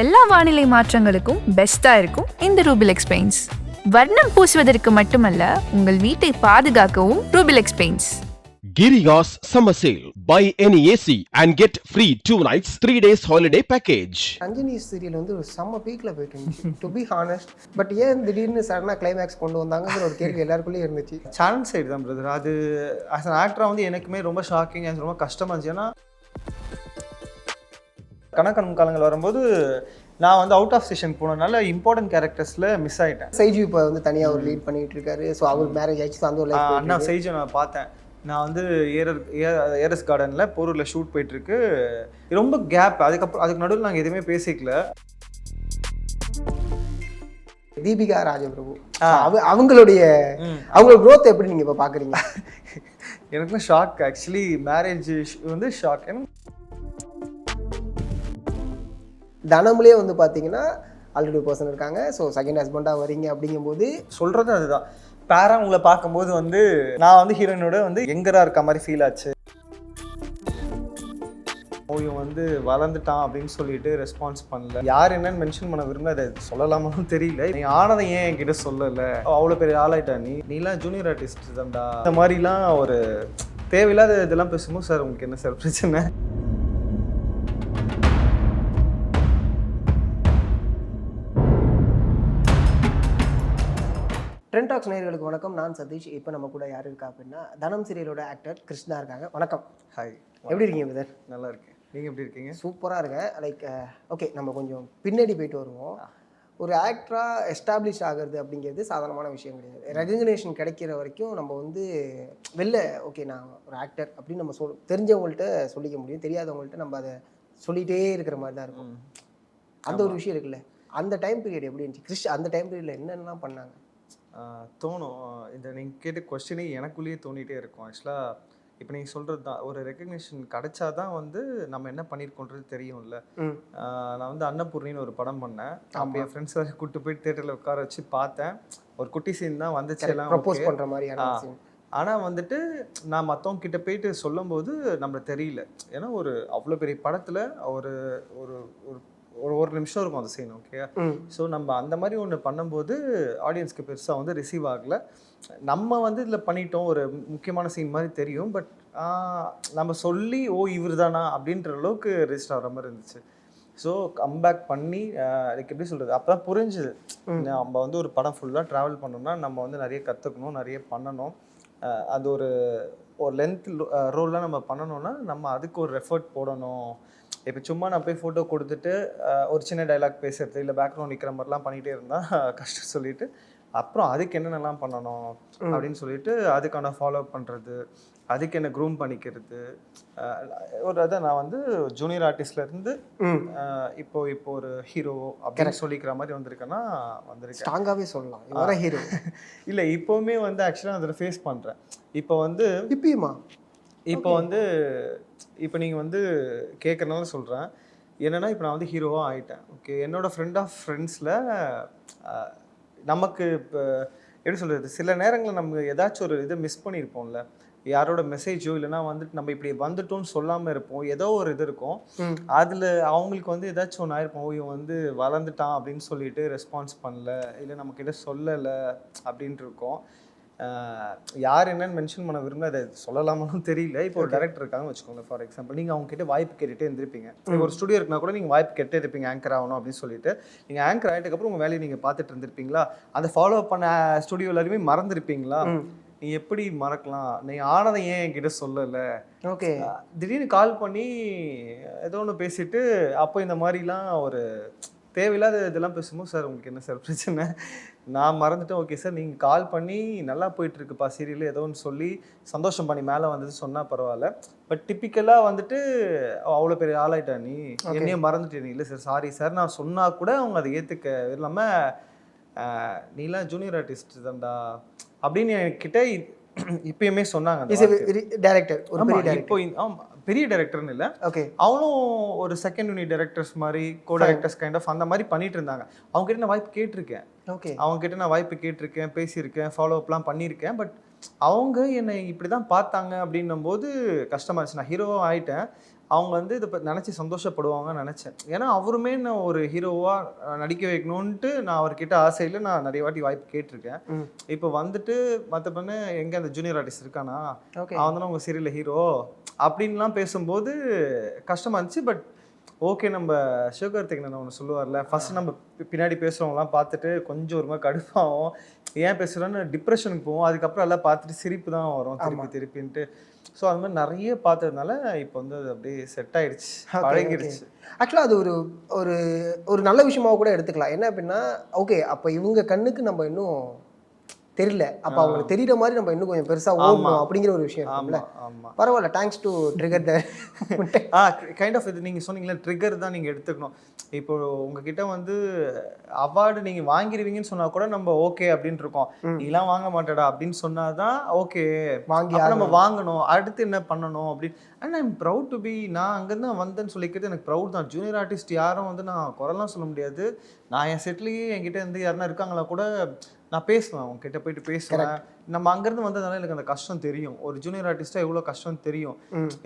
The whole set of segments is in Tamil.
எல்லா வானிலை மாற்றங்களுக்கும் பெஸ்டா இருக்கும் இந்த ரூபிலெக்ஸ் பெயிண்ட்ஸ். வர்ணம் பூசுவதற்கு மட்டுமல்ல, உங்கள் வீட்டை பாதுகாக்கவும் Rubilex paints. Giriga's summer sale. Buy any AC and get free 2 nights 3 days holiday package. Anjani serial வந்து ஒரு செம்ம பீக்ல போயிட்டு இருந்துச்சு டு பி ஹானஸ்ட். பட் ஏன் திடீர்னு சடனாக கிளைமேக்ஸ் கொண்டு வந்தாங்கங்கிற ஒரு கேள்வி எல்லாருக்குள்ளேயும் இருந்துச்சு. சேலஞ்ச் சைடு தான் பிரதர். அது ஆஸ் அன் ஆக்டராக வந்து எனக்குமே ரொம்ப ஷாக்கிங், எனக்கு ரொம்ப கஷ்டமாக இருந்துச்சு. ஏன்னா கணக்கன் காலங்கள் வரும்போது நான் வந்து அவுட் ஆஃப் ஸ்டேஷன் போனதுனால இம்பார்ட்டன்ட் கேரக்டர்ஸில் மிஸ் ஆகிட்டேன். சைஜு இப்போ வந்து தனியாக ஒரு லீட் பண்ணிட்டு இருக்காரு. ஸோ அவருக்கு மேரேஜ் ஆயிடுச்சு. அந்த ஒரு அண்ணா சைஜு நான் பார்த்தேன். நான் வந்து ஏரஸ் கார்டனில் போரூரில் ஷூட் போயிட்டுருக்கு. ரொம்ப கேப். அதுக்கு நடுவில் நாங்கள் எதுவுமே பேசிக்கல. தீபிகா ராஜபிரபு அவங்களுடைய க்ரோத் எப்படி நீங்கள் இப்போ பார்க்குறீங்க? எனக்குலாம் ஷாக். ஆக்சுவலி மேரேஜ் வந்து ஷாக். ஏன்னா தனமுலே வந்து பார்த்தீங்கன்னா ஆல்ரெடி ஒரு பர்சன் இருக்காங்க. ஸோ செகண்ட் ஹஸ்பண்டாக வரீங்க அப்படிங்கும்போது சொல்கிறது அதுதான். பேரா உங்களை பார்க்கும்போது வந்து நான் வந்து ஹீரோயினோட வந்து எங்கராக இருக்க மாதிரி ஃபீல் ஆச்சு. இவன் வந்து வளர்ந்துட்டான் அப்படின்னு சொல்லிட்டு ரெஸ்பான்ஸ் பண்ணல. யார் என்னன்னு மென்ஷன் பண்ண விரும்ப அதை சொல்லலாமான்னு தெரியல. நீ ஆனதை ஏன் என்கிட்ட சொல்லலை? அவ்வளோ பெரிய ஆளாயிட்டா நீலாம் ஜூனியர் ஆர்டிஸ்ட் தான்டா. இந்த மாதிரிலாம் ஒரு தேவையில்லாத இதெல்லாம் பேசும்போது சார் உங்களுக்கு என்ன சார் பிரச்சனை? ட்ரெண்ட் டாக்ஸ் நேயர்களுக்கு வணக்கம். நான் சதீஷ். இப்போ நம்ம கூட யார் இருக்கா அப்படின்னா தனம் சீரியலோட ஆக்டர் கிருஷ்ணா இருக்காங்க. வணக்கம். ஹாய், எப்படி இருக்கீங்க பிரதர்? நல்லா இருக்கேன். நீங்கள் எப்படி இருக்கீங்க? சூப்பராக இருக்கேன். லைக் ஓகே, நம்ம கொஞ்சம் பின்னாடி போயிட்டு வருவோம். ஒரு ஆக்டராக எஸ்டாப்ளிஷ் ஆகிறது அப்படிங்கிறது சாதாரணமான விஷயம் கிடையாது. ரெகக்னேஷன் கிடைக்கிற வரைக்கும் நம்ம வந்து வெளில ஓகே நான் ஒரு ஆக்டர் அப்படின்னு நம்ம தெரிஞ்சவங்கள்ட்ட சொல்லிக்க முடியும். தெரியாதவங்கள்ட்ட நம்ம அதை சொல்லிகிட்டே இருக்கிற மாதிரி தான் இருக்கும். அந்த ஒரு விஷயம் இருக்குல்ல, அந்த டைம் பீரியட் எப்படி இருந்துச்சு? அந்த டைம் பீரியடில் என்னென்னலாம் பண்ணாங்க? தோணும். இந்த நீங்கள் கேட்ட கொஸ்டினே எனக்குள்ளேயே தோணிகிட்டே இருக்கும். ஆக்சுவலாக இப்போ நீங்கள் சொல்கிறது தான், ஒரு ரெக்கக்னிஷன் கிடைச்சா தான் வந்து நம்ம என்ன பண்ணியிருக்கோன்றது தெரியும்ல. நான் வந்து அன்னபூர்ணின்னு ஒரு படம் பண்ணேன். அப்போ என் ஃப்ரெண்ட்ஸ் வரை கூப்பிட்டு போய் தேட்டரில் உட்கார வச்சு பார்த்தேன். ஒரு குட்டி சீன் தான் வந்துச்சு, எல்லாம் ப்ரப்போஸ் பண்ணுற மாதிரி. ஆனால் வந்துட்டு நான் மற்றவங்க கிட்ட போயிட்டு சொல்லும்போது நம்மளுக்கு தெரியல. ஏன்னா ஒரு அவ்வளோ பெரிய படத்தில் ஒரு ஒரு ஒரு நிமிஷம் இருக்கும் அந்த சீன். ஓகே, ஸோ நம்ம அந்த மாதிரி ஒன்று பண்ணும்போது ஆடியன்ஸ்க்கு பெருசாக வந்து ரிசீவ் ஆகலை. நம்ம வந்து இதில் பண்ணிட்டோம், ஒரு முக்கியமான சீன் மாதிரி தெரியும். பட் நம்ம சொல்லி இவர் தானா அப்படின்ற அளவுக்கு ரெஜிஸ்டர் ஆகிற மாதிரி இருந்துச்சு. ஸோ கம்பேக் பண்ணி அதுக்கு எப்படி சொல்கிறது, அப்போ தான் புரிஞ்சுது. நம்ம வந்து ஒரு படம் ஃபுல்லாக ட்ராவல் பண்ணோம்னா நம்ம வந்து நிறைய கற்றுக்கணும், நிறைய பண்ணணும். அது ஒரு லென்த் ரோல்லாம் நம்ம பண்ணணும்னா நம்ம அதுக்கு ஒரு எஃபர்ட் போடணும். இப்போ சும்மா நான் போய் ஃபோட்டோ கொடுத்துட்டு ஒரு சின்ன டைலாக் பேசுறது இல்லை பேக்ரவுண்ட் நிற்கிற மாதிரிலாம் பண்ணிகிட்டே இருந்தால் கஷ்டம் சொல்லிட்டு அப்புறம் அதுக்கு என்னென்னலாம் பண்ணணும் அப்படின்னு சொல்லிட்டு அதுக்கான ஃபாலோ பண்ணுறது, அதுக்கு என்ன க்ரூம் பண்ணிக்கிறது. ஒரு அதான் நான் வந்து ஜூனியர் ஆர்டிஸ்ட்லேருந்து இப்போ ஒரு ஹீரோ அப்படின்னு சொல்லிக்கிற மாதிரி வந்திருக்கேன்னா வந்திருக்கேன். ஸ்ட்ராங்காகவே சொல்லலாம் ஹீரோ இல்லை. இப்போவுமே வந்து ஆக்சுவலாக அதில் ஃபேஸ் பண்ணுறேன். இப்போ வந்து இப்போ வந்து இப்போ நீங்கள் வந்து கேட்குறனால சொல்கிறேன். என்னென்னா இப்போ நான் வந்து ஹீரோவாக ஆகிட்டேன். ஓகே, என்னோடய ஃப்ரெண்ட் ஆஃப் ஃப்ரெண்ட்ஸில் நமக்கு இப்போ எப்படி சொல்கிறது, சில நேரங்களில் நம்ம ஏதாச்சும் ஒரு இதை மிஸ் பண்ணியிருப்போம்ல, யாரோட மெசேஜோ இல்லைனா வந்துட்டு நம்ம இப்படி வந்துட்டோம்னு சொல்லாமல் இருப்போம். ஏதோ ஒரு இது இருக்கும். அதில் அவங்களுக்கு வந்து ஏதாச்சும் ஒன்று ஆயிருப்போம். இவன் வந்து வளர்ந்துட்டான் அப்படின்னு சொல்லிட்டு ரெஸ்பான்ஸ் பண்ணல, இல்லை நம்மக்கிட்ட சொல்லலை அப்படின்ட்டு இருக்கோம். யார் என்னன்னு மென்ஷன் பண்ண விரும்ப அதை சொல்லலாமான்னு தெரியல. இப்போ ஒரு டேரக்டர் இருக்காங்கன்னு வச்சுக்கோங்க. ஃபார் எக்ஸாம்பிள், நீங்கள் அவங்க கிட்ட வாய்ப்பு கேட்டுகிட்டே இருந்திருப்பீங்க. ஒரு ஸ்டுடியோ இருக்குன்னா கூட நீங்கள் வாய்ப்பு கேட்டே இருப்பீங்க, ஆங்கர் ஆகணும் அப்படின்னு சொல்லிட்டு. நீங்கள் ஆங்கர் ஆகிட்டதுக்கப்புறம் உங்கள் வேலையை நீங்கள் பார்த்துட்டு இருந்திருப்பீங்களா? அந்த ஃபாலோ பண்ண ஸ்டுடியோ எல்லாருமே மறந்துருப்பீங்களா? நீ எப்படி மறக்கலாம்? நீ ஆனதை ஏன் என்கிட்ட சொல்லலை? ஓகே, திடீர்னு கால் பண்ணி ஏதோ ஒன்று பேசிட்டு அப்போ இந்த மாதிரிலாம் ஒரு தேவையில்லாத இதெல்லாம் பேசும்போது சார் உங்களுக்கு என்ன சார் பிரச்சனை? நான் மறந்துட்டேன். ஓகே சார், நீங்கள் கால் பண்ணி நல்லா போயிட்டுருக்குப்பா சீரியல் ஏதோ ஒன்று சொல்லி சந்தோஷம் பண்ணி மேலே வந்தது சொன்னால் பரவாயில்ல. பட் டிப்பிக்கலாக வந்துட்டு அவ்வளோ பெரிய ஆளாயிட்டா நீ, என்னையும் மறந்துட்டேன். இல்லை சார், சாரி சார், நான் சொன்னால் கூட அவங்க அதை ஏற்றுக்க இல்லாமல் நீலாம் ஜூனியர் ஆர்டிஸ்ட் தான்டா அப்படின்னு என்கிட்ட இப்பயுமே சொன்னாங்க. இப்போ பெரிய டைரக்டர்னு இல்லை, ஓகே, அவனும் ஒரு செகண்ட் யூனிட் டைரக்டர்ஸ் மாதிரி கோ டைரக்டர்ஸ் கைண்ட் ஆஃப் அந்த மாதிரி பண்ணிட்டு இருந்தாங்க. அவங்க கிட்ட நான் வாய்ப்பு கேட்டிருக்கேன். ஓகே, அவங்க கிட்ட நான் வாய்ப்பு கேட்டிருக்கேன், பேசியிருக்கேன், ஃபாலோ அப்லாம் பண்ணியிருக்கேன். பட் அவங்க என்னை இப்படி தான் பார்த்தாங்க அப்படின்னும் போது கஷ்டமாக இருந்துச்சு. நான் ஹீரோவாக ஆகிட்டேன். அவங்க வந்து இதை நினச்சி சந்தோஷப்படுவாங்கன்னு நினச்சேன். ஏன்னா அவருமே நான் ஒரு ஹீரோவாக நடிக்க வைக்கணுன்ட்டு நான் அவர்கிட்ட ஆசையில் நான் நிறைய வாட்டி வாய்ப்பு கேட்டிருக்கேன். இப்போ வந்துட்டு மற்றபடி எங்கே அந்த ஜூனியர் ஆர்டிஸ்ட் இருக்கானா, அவன் தானே உங்கள் சீரியலில் ஹீரோ அப்படின்லாம் பேசும்போது கஷ்டமாக இருந்துச்சு. பட் ஓகே, நம்ம சிவகார்த்திகேயன் ஒன்று சொல்லுவார்ல, ஃபர்ஸ்ட் நம்ம பின்னாடி பேசுகிறவங்களாம் பார்த்துட்டு கொஞ்சம் ஒரு மாதிரி கடுப்பாகும், ஏன் பேசுகிறோன்னு டிப்ரெஷனுக்கு போவோம். அதுக்கப்புறம் எல்லாம் பார்த்துட்டு சிரிப்பு தான் வரும் திருப்பின்ட்டு. ஸோ அது மாதிரி நிறைய பார்த்ததுனால இப்போ வந்து அது அப்படியே செட் ஆயிடுச்சு, பழகிடுச்சு. ஆக்சுவலாக அது ஒரு ஒரு ஒரு நல்ல விஷயமாக கூட எடுத்துக்கலாம். என்ன அப்படின்னா, ஓகே அப்போ இவங்க கண்ணுக்கு நம்ம இன்னும் தெரியல, அப்போ அவங்களுக்கு தெரியுற மாதிரி நம்ம இன்னும் கொஞ்சம் பெருசாக ஓடணும் அப்படிங்கிற ஒரு விஷயம் இருக்கும்ல. பரவாயில்ல, thanks to trigger the kind of இது நீங்கள் சொன்னீங்களா, ட்ரிகர் தான் நீங்கள் எடுத்துக்கணும். இப்போ உங்ககிட்ட வந்து அவார்டு நீங்கள் வாங்கிடுவீங்கன்னு சொன்னால் கூட நம்ம ஓகே அப்படின்ட்டு இருக்கோம். நீலாம் வாங்க மாட்டேடா அப்படின்னு சொன்னால் தான் ஓகே வாங்கி நம்ம வாங்கணும், அடுத்து என்ன பண்ணணும் அப்படின்னு. And I'm proud to be, நான் அங்கேருந்து வந்தேன்னு சொல்லிக்கிறது எனக்கு ப்ரவுட் தான். ஜூனியர் ஆர்டிஸ்ட் யாரும் வந்து நான் குறைலாம் சொல்ல முடியாது. நான் என் செட்லேயே என்கிட்ட இருந்து யாருன்னா இருக்காங்களா கூட நான் பேசுவேன், அவங்க கிட்ட போயிட்டு பேசுவேன். நம்ம அங்கேருந்து வந்ததுனால எனக்கு அந்த கஷ்டம் தெரியும், ஒரு ஜூனியர் ஆர்டிஸ்ட்டாக எவ்வளோ கஷ்டம் தெரியும்.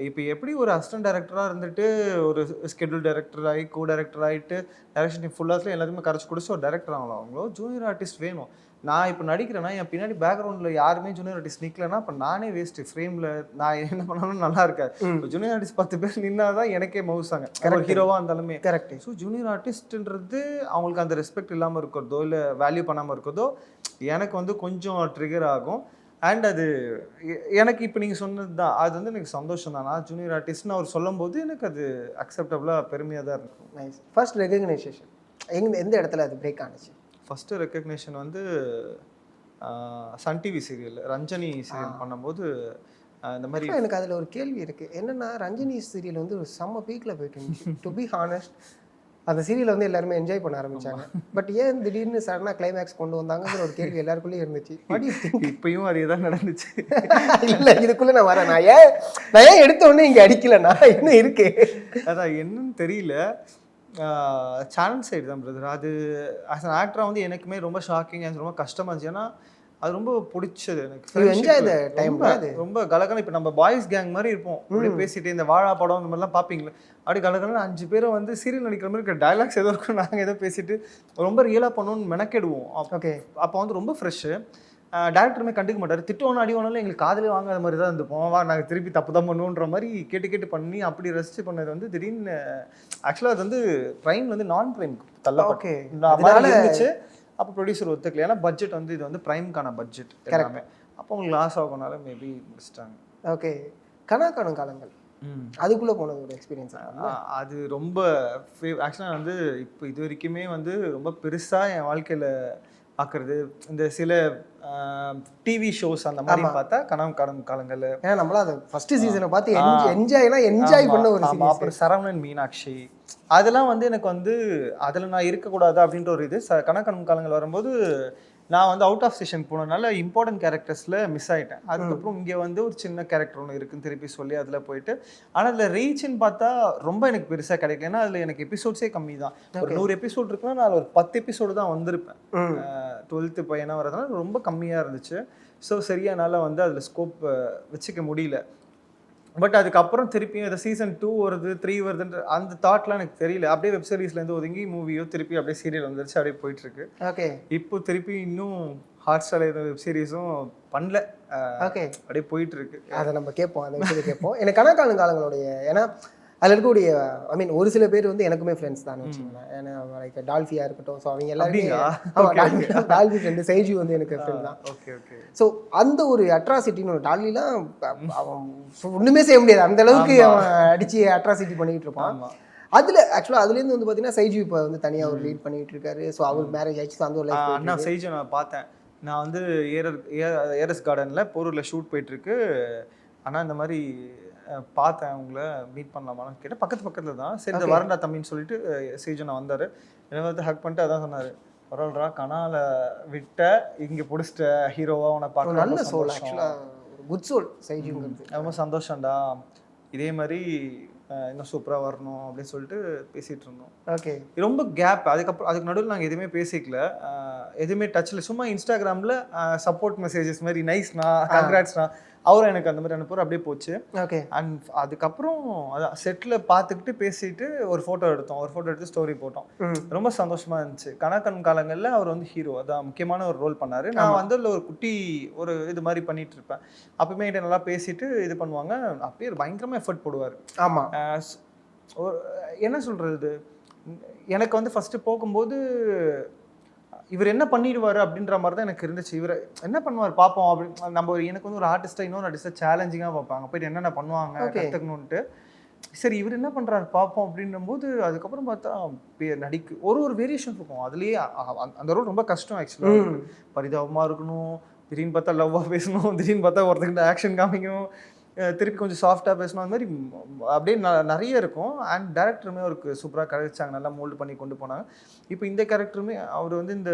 இப்போ எப்படி ஒரு அசிஸ்டன்ட் டைரக்டராக இருந்துட்டு ஒரு ஸ்கெட்யூல் டைரக்டர் ஆகி கோ டைரக்டர் ஆகிட்டு டைரக்ஷன் டீம் ஃபுல்லாக எல்லாத்தையுமே கரைச்சி கொடுத்து ஒரு டைரக்டர் ஆகலாம். அவங்களோ ஜூனியர் ஆர்டிஸ்ட் வேணும். நான் இப்போ நடிக்கிறேன்னா என் பின்னாடி பேக்ரவுண்டில் யாருமே ஜூனியர் ஆர்டிஸ்ட் நிற்கலன்னா அப்போ நானே வேஸ்ட்டு. ஃப்ரேமில் நான் என்ன பண்ணாலும் நல்லா இருக்காது. இப்போ ஜூனியர் ஆர்டிஸ்ட் 10 பேர் நின்னா தான் எனக்கே மவுசாங்க, ஹீரோவாக இருந்தாலுமே. கரெக்ட். ஸோ ஜூனியர் ஆர்டிஸ்ட்ன்றது அவங்களுக்கு அந்த ரெஸ்பெக்ட் இல்லாமல் இருக்கிறதோ இல்லை வேல்யூ பண்ணாமல் இருக்கிறதோ எனக்கு வந்து கொஞ்சம் ட்ரிகர் ஆகும். அண்ட் அது எனக்கு இப்போ நீங்கள் சொன்னது தான், அது வந்து எனக்கு சந்தோஷம் தான். நான் ஜூனியர் ஆர்டிஸ்ட்னு அவர் சொல்லும் போது எனக்கு அது அக்செப்டபுளாக பெருமையாக தான் இருக்கும். நைஸ். ஃபர்ஸ்ட் ரெகக்னைசேஷன் எந்த இடத்துல அது பிரேக் ஆனிச்சு? ஃபஸ்ட்டு ரெக்கக்னேஷன் வந்து Sun TV serial Ranjani serial பண்ணும்போது இந்த மாதிரி. எனக்கு அதில் ஒரு கேள்வி இருக்குது. என்னென்னா, ரஞ்சனி சீரியல் வந்து ஒரு செம்ம பீக்கில் போயிட்டு இருந்துச்சு. டு பி ஹானஸ்ட், அந்த சீரியலை வந்து எல்லாருமே என்ஜாய் பண்ண ஆரம்பிச்சாங்க. பட் ஏன் திடீர்னு சடனாக கிளைமேக்ஸ் கொண்டு வந்தாங்கிற ஒரு கேள்வி எல்லாருக்குள்ளேயும் இருந்துச்சு. இப்பயும் அதே தான் நடந்துச்சு. இல்லை, இதுக்குள்ளே நான் வரேன். நான் ஏன் எடுத்த உடனே இங்கே அடிக்கலைண்ணா, இன்னும் இருக்கு. அதான் என்னன்னு தெரியல. சேனல் சைடு தான் பிரதர். அது ஆஸ் அன் ஆக்டராக வந்து எனக்குமே ரொம்ப ஷாக்கிங், ரொம்ப கஷ்டமாக இருந்துச்சு. ஏன்னா அது ரொம்ப பிடிச்சது எனக்கு. ரொம்ப கலகலம். இப்போ நம்ம பாய்ஸ் கேங் மாதிரி இருப்போம், அப்படியே பேசிட்டு இந்த வாழா படம் இந்த மாதிரிலாம் பார்ப்பீங்களே, அப்படி கலகலம் 5 பேரும் வந்து சீரியல் நடிக்கிற மாதிரி இருக்கிற டைலாக்ஸ் ஏதோ இருக்கும், நாங்கள் ஏதோ பேசிட்டு ரொம்ப ரியலாக பண்ணணும்னு மெனக்கெடுவோம். ஓகே, அப்போ வந்து ரொம்ப ஃப்ரெஷ்ஷு. டேரக்டருமே கண்டுக்க மாட்டார், திட்டுவோன்னு அடிவானாலும் எங்களுக்கு காதலே வாங்காத மாதிரி தான் இருந்துப்போம். வா நாங்கள் திருப்பி தப்பு தான் பண்ணுவோன்ற மாதிரி கேட்டு பண்ணி அப்படி ரசிச்சு பண்ணது வந்து திடீர்னு ஆக்சுவலாக அது வந்து ப்ரைம் வந்து நான் ப்ரைம் தள்ளப்பட்டு இருந்துச்சு. அப்போ ப்ரொடியூசர் ஒத்துக்கல, ஏன்னா பட்ஜெட் வந்து இது வந்து ப்ரைம்கான பட்ஜெட் எல்லாமே. அப்போ உங்களுக்கு லாஸ் ஆகுனால மேபி முடிச்சிட்டாங்க. ஓகே, கணக்கான காலங்கள் அதுக்குள்ளே போனது ஒரு எக்ஸ்பீரியன்ஸ். அது ரொம்ப ஆக்சுவலாக வந்து இப்போ இது வரைக்குமே வந்து ரொம்ப பெருசாக என் வாழ்க்கையில் பார்க்குறது இந்த சில டிவி ஷோஸ் அந்த மாதிரி பார்த்தா கனவு காணும் காலங்கள். ஏன்னா நம்மளா அது ஃபர்ஸ்ட் சீசனை பார்த்து என்ஜாய் பண்ண ஒரு சீசன். அப்புறம் சரவணன் மீனாட்சி அதெல்லாம் வந்து எனக்கு வந்து அதில் நான் இருக்கக்கூடாது அப்படின்ற ஒரு இது. கனவு காலங்கள் வரும்போது நான் வந்து அவுட் ஆஃப் ஸ்டேஷன் போனதுனால இம்பார்ட்டன்ட் கேரக்டர்ஸில் மிஸ் ஆகிட்டேன். அதுக்கப்புறம் இங்கே வந்து ஒரு சின்ன கேரக்டர் ஒன்று இருக்குன்னு திருப்பி சொல்லி அதில் போயிட்டு, ஆனால் அதில் ரீச்னு பார்த்தா ரொம்ப எனக்கு பெருசாக கிடைக்கல. ஏன்னா அதில் எனக்கு எபிசோட்ஸே கம்மி தான். ஒரு 100 எபிசோட் இருக்குன்னா நான் ஒரு 10 எபிசோடு தான் வந்திருப்பேன். 12th பையனாக வரதுனால ரொம்ப கம்மியாக இருந்துச்சு. ஸோ சரியா என்னால் வந்து அதில் ஸ்கோப் வச்சுக்க முடியல. பட் அதுக்கப்புறம் திருப்பியும் இதை சீசன் 2 வருது 3 வருதுன்ற அந்த தாட்லாம் எனக்கு தெரியல. அப்படியே வெப் சீரிஸ்லேருந்து ஒதுங்கி மூவியோ திருப்பி அப்படியே சீரியல் வந்துருச்சு, அப்படியே போயிட்டுருக்கு. ஓகே, இப்போ திருப்பி இன்னும் ஹாட் ஸ்டார் வெப் சீரிஸும் பண்ணல. ஓகே, அப்படியே போயிட்டுருக்கு. அதை நம்ம கேட்போம், அந்த விஷயத்தை கேட்போம். எனக்கு கணக்கான காலங்களுடைய, ஏன்னா அதில் இருக்கக்கூடிய ஒரு சில பேர் வந்து எனக்குமே ஃப்ரெண்ட்ஸ் தான் வச்சுக்கோங்களேன். ஏன்னா லைக் டால்ஃபியா இருக்கட்டும், ஸோ அவங்க எல்லாருமே டால்ஃபி ஃப்ரெண்டு, சைஜி வந்து எனக்கு ஃப்ரெண்ட் தான். Okay okay. ஸோ அந்த ஒரு அட்ராசிட்டின்னு ஒரு டால்ஃபிலாம் அவன் ஒன்றுமே செய்ய முடியாது, அந்த அளவுக்கு அவன் அடிச்சு அட்ராசிட்டி பண்ணிக்கிட்டு இருப்பான். அதில் ஆக்சுவலாக அதுலேருந்து வந்து பார்த்தீங்கன்னா சைஜி இப்போ வந்து தனியாக ஒரு லீட் பண்ணிட்டு இருக்காரு. ஸோ அவருக்கு மேரேஜ் ஆயிடுச்சு, அந்த ஒரு லைஃப். அண்ணா சைஜி நான் பார்த்தேன். நான் வந்து ஏரஸ் கார்டனில் போரூரில் ஷூட் போயிட்டுருக்கு. ஆனால் இந்த மாதிரி பார்த்தேன், அவங்கள மீட் பண்ணலாமான்னு கேட்டேன். பக்கத்தில் தான். சரி இந்த வரண்டா தம்பின்னு சொல்லிட்டு சீஜனை வந்தார். என்னை வந்து ஹக் பண்ணிட்டு அதான் சொன்னார், பரவாயில்லடா கனால விட்ட இங்கே பிடிச்சிட்ட ஹீரோவாக உன்னை பார்க்க நல்ல சோல். ஆக்சுவலாக ஒரு குட் சோல் சைஜுங்கிறது. ரொம்ப சந்தோஷம்டா, இதே மாதிரி இன்னும் சூப்பராக வரணும் அப்படின்னு சொல்லிட்டு பேசிகிட்டு இருந்தோம். ஓகே, ரொம்ப கேப். அதுக்கு நடுவில் நாங்கள் எதுவுமே பேசிக்கல, எதுவுமே டச்சில். சும்மா இன்ஸ்டாகிராமில் சப்போர்ட் மெசேஜஸ் மாதிரி நைஸ்ண்ணா, கங்க்ராட்ஸ்ண்ணா அவரும் எனக்கு அந்த மாதிரி அனுப்புவார், அப்படியே போச்சு. ஓகே. அண்ட் அதுக்கப்புறம் அதான் செட்டில் பார்த்துக்கிட்டு பேசிட்டு ஒரு ஃபோட்டோ எடுத்தோம், ஒரு ஃபோட்டோ எடுத்து ஸ்டோரி போட்டோம். ரொம்ப சந்தோஷமா இருந்துச்சு. கணக்கன் காலங்களில் அவர் வந்து ஹீரோ, அதான் முக்கியமான ஒரு ரோல் பண்ணாரு. நான் வந்து அதில் ஒரு குட்டி ஒரு இது மாதிரி பண்ணிட்டு இருப்பேன். அப்பவுமே என்கிட்ட நல்லா பேசிட்டு இது பண்ணுவாங்க. அப்படியே பயங்கரமாக எஃபர்ட் போடுவார். ஆமாம். என்ன சொல்றது, எனக்கு வந்து ஃபர்ஸ்ட் போகும்போது இவர் என்ன பண்ணிடுவார் அப்படின்ற மாதிரி தான் எனக்கு இருந்துச்சு. இவர் என்ன பண்ணுவார் பார்ப்போம் அப்படின்னு. நம்ம எனக்கு வந்து ஒரு ஆர்டிஸ்டா இன்னொரு ஆர்டிஸ்டா சேலஞ்சிங்காக பார்ப்பாங்க, போயிட்டு என்னென்ன பண்ணுவாங்க கற்றுக்கணுன்ட்டு. சரி இவர் என்ன பண்ணுறாரு பார்ப்போம் அப்படின்னும்போது அதுக்கப்புறம் பார்த்தா நடிக்கு ஒரு வேரியேஷன் இருக்கும். அதுலேயே அந்த ரோல் ரொம்ப கஷ்டம் ஆக்சுவலாக. பரிதாபமாக இருக்கணும், திடீர்னு பார்த்தா லவ்வாக பேசணும், திடீர்னு பார்த்தா ஒருத்தர்கிட்ட ஆக்ஷன் காமிக்கணும், திருப்பி கொஞ்சம் சாஃப்டாக பேசணும், அந்த மாதிரி அப்படியே நிறைய இருக்கும். அண்ட் டேரக்டருமே அவருக்கு சூப்பராக கழிச்சாங்க, நல்லா மோல்டு பண்ணி கொண்டு போனாங்க. இப்போ இந்த கேரக்டருமே அவர் வந்து இந்த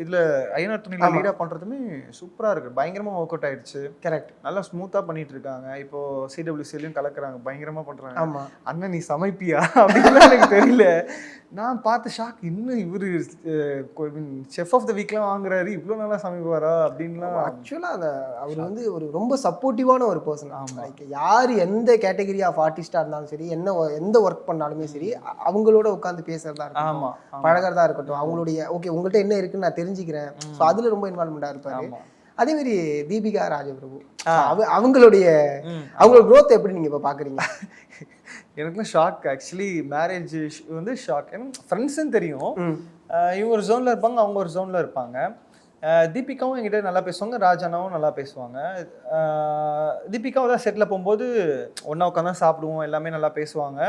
இதில் ஐயனார் துணியில் லீடாக பண்ணுறதுமே சூப்பராக இருக்குது, பயங்கரமாக ஒர்க் அவுட் ஆகிடுச்சு. கரெக்ட், நல்லா ஸ்மூத்தாக பண்ணிட்டு இருக்காங்க. இப்போது CWCலையும் கலக்குறாங்க, பயங்கரமாக பண்ணுறாங்க. ஆமாம், அண்ணன் நீ சமைப்பியா அப்படின்லாம் எனக்கு தெரியல. நான் பார்த்து ஷாக், இன்னும் இவர் செஃப் ஆஃப் த வீக்லாம் வாங்குறாரு, இவ்வளோ நல்லா சமைப்பாரா அப்படின்லாம். ஆக்சுவலாக அந்த அவர் வந்து ஒரு ரொம்ப சப்போர்ட்டிவான ஒரு பர்சன். லைக் யார் எந்த கேட்டகரி ஆஃப் ஆர்டிஸ்டாக இருந்தாலும் சரி, எந்த ஒர்க் பண்ணாலுமே சரி, அவங்களோட உட்காந்து பேசுறதா இருக்கட்டும், பழகிறதா இருக்கட்டும், அவங்களுடைய ஓகே உங்கள்கிட்ட என்ன இருக்குன்னு நான் தெரிஞ்சுக்கிறேன், ஸோ அதில் ரொம்ப இன்வால்மெண்ட்டாக இருப்பார். அதே மாதிரி தீபிகா ராஜபிரபு, அவங்களோட க்ரோத் எப்படி நீங்கள் இப்போ பார்க்குறீங்க? எனக்குலாம் ஷாக் ஆக்சுவலி. மேரேஜ் வந்து ஷாக். ஏன்னா ஃப்ரெண்ட்ஸுன்னு தெரியும், இவங்க ஒரு ஜோனில் இருப்பாங்க, அவங்க ஒரு ஜோனில் இருப்பாங்க. தீபிகாவும் என்கிட்ட நல்லா பேசுவாங்க, ராஜானாவும் நல்லா பேசுவாங்க. தீபிகாவும் தான் செட்டில் போகும்போது ஒன்றா உட்காந்து சாப்பிடுவோம், எல்லாமே நல்லா பேசுவாங்க.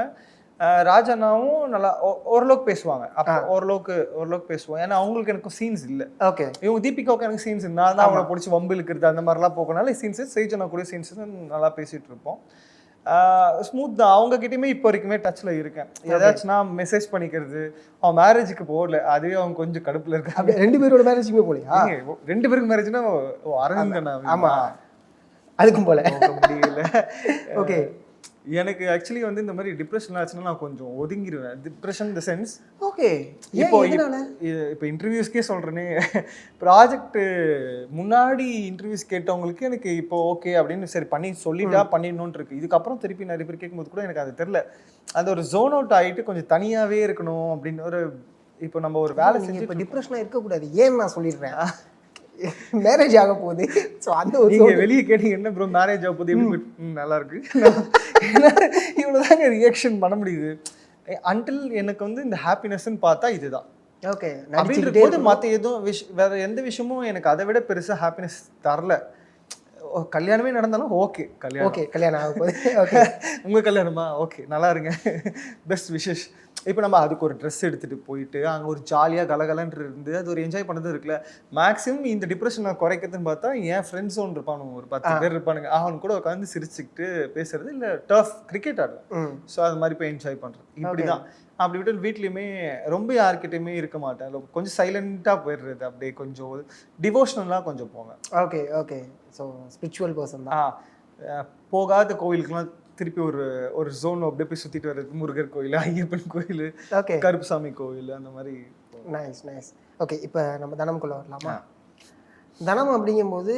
ராஜானாவும் நல்லா ஓரளவுக்கு பேசுவாங்க. அப்போ ஓரளவுக்கு பேசுவோம், ஏன்னா அவங்களுக்கு எனக்கும் சீன்ஸ் இல்லை. ஓகே, இவங்க தீபிகாவுக்கு எனக்கு சீன்ஸ் நான் தான் அவங்கள பிடிச்சி வம்பு இழுக்கிறது அந்த மாதிரிலாம் போகனால சீன்ஸு சேஜனா கூட சீன்ஸ் நல்லா பேசிகிட்டு இருப்போம். ஸ்மூத் தான். அவங்க கிட்டயுமே இப்போ வரைக்குமே டச்சில் இருக்கேன். ஏதாச்சும் நான் மெசேஜ் பண்ணிக்கிறது. அவன் மேரேஜுக்கு போகல, அதுவே அவங்க கொஞ்சம் கடுப்பில் இருக்காங்க. 2 பேரோட மேரேஜுக்குமே போகலையா? 2 பேருக்கு மேரேஜ்னா அரவிந்தனா? ஆமாம், அதுக்கும் போல முடியல. ஓகே, எனக்கு ஆக்சுவலி வந்து இந்த மாதிரி டிப்ரெஷன் ஆச்சுன்னா நான் கொஞ்சம் ஒதுங்கிடுவேன். டிப்ரெஷன் இந்த சென்ஸ். ஓகே, இப்போ இன்டர்வியூஸ்க்கே சொல்கிறேனே, ப்ராஜெக்ட் முன்னாடி இன்டர்வியூஸ் கேட்டவங்களுக்கு எனக்கு இப்போ ஓகே அப்படின்னு சரி பண்ணி சொல்லிட்டா பண்ணிடணும்னு இருக்கு. இதுக்கப்புறம் திருப்பி நிறைய பேர் கேட்கும்போது கூட எனக்கு அது தெரில. அது ஒரு ஜோன் அவுட் ஆகிட்டு கொஞ்சம் தனியாகவே இருக்கணும் அப்படின்னு ஒரு, இப்போ நம்ம ஒரு வேலை செஞ்சு இப்போ டிப்ரெஷனாக இருக்கக்கூடாது. ஏன்னு நான் சொல்லிடுறேன், மேரேஜ் ஆக போகுது. ஸோ அந்த ஒரு நீங்கள் வெளியே கேட்டீங்க என்ன ப்ரோ மேரேஜ் ஆக போகுது எப்படி, நல்லா இருக்கு, இவ்வளோதாங்க ரியாக்ஷன் பண்ண முடியுது. அன்டில் எனக்கு வந்து இந்த ஹாப்பினஸ்ன்னு பார்த்தா இதுதான். ஓகே, அப்படின்ற போது மற்ற எதுவும் வேற எந்த விஷயமும் எனக்கு அதை விட பெருசாக ஹாப்பினஸ் தரல. கல்யாணமே நடந்தாலும் ஓகே, கல்யாணம் ஆக போகுது, ஓகே உங்கள் கல்யாணமா, ஓகே நல்லா இருங்க, பெஸ்ட் விஷஸ். இப்போ நம்ம அதுக்கு ஒரு ட்ரெஸ் எடுத்துகிட்டு போயிட்டு அங்கே ஒரு ஜாலியாக கலகலன்னு இருந்து அது ஒரு என்ஜாய் பண்ணது இருக்குல்ல. மேக்ஸிமம் இந்த டிப்ரெஷனை குறைக்கிறதுன்னு பார்த்தா என் ஃப்ரெண்ட்ஸ் ஒன்று இருப்பானுங்க, ஒரு 10 பேர் இருப்பானுங்க, அவனு கூட உட்காந்து சிரிச்சுக்கிட்டு பேசுறது, இல்லை டர்ஃப் கிரிக்கெட் ஆடலாம். ஸோ அது மாதிரி போய் என்ஜாய் பண்ணுறது, இப்படி தான். அப்படி விட்டு வீட்லேயுமே ரொம்ப யார்கிட்டையுமே இருக்க மாட்டேன், கொஞ்சம் சைலண்ட்டாக போயிடுறது, அப்படியே கொஞ்சம் டிவோஷனலாக கொஞ்சம் போவேன். Okay okay, so spiritual person தான். போகாத கோவிலுக்குலாம் திருப்பி ஒரு ஜோன் அப்படியே போய் சுற்றிட்டு வர்றது, முருகர் கோயில், ஐயப்பன் கோயில், ஓகே கருப்புசாமி கோயில், அந்த மாதிரி. Nice nice. ஓகே, இப்போ நம்ம தனம்குள்ளே வரலாமா? தனம் அப்படிங்கும்போது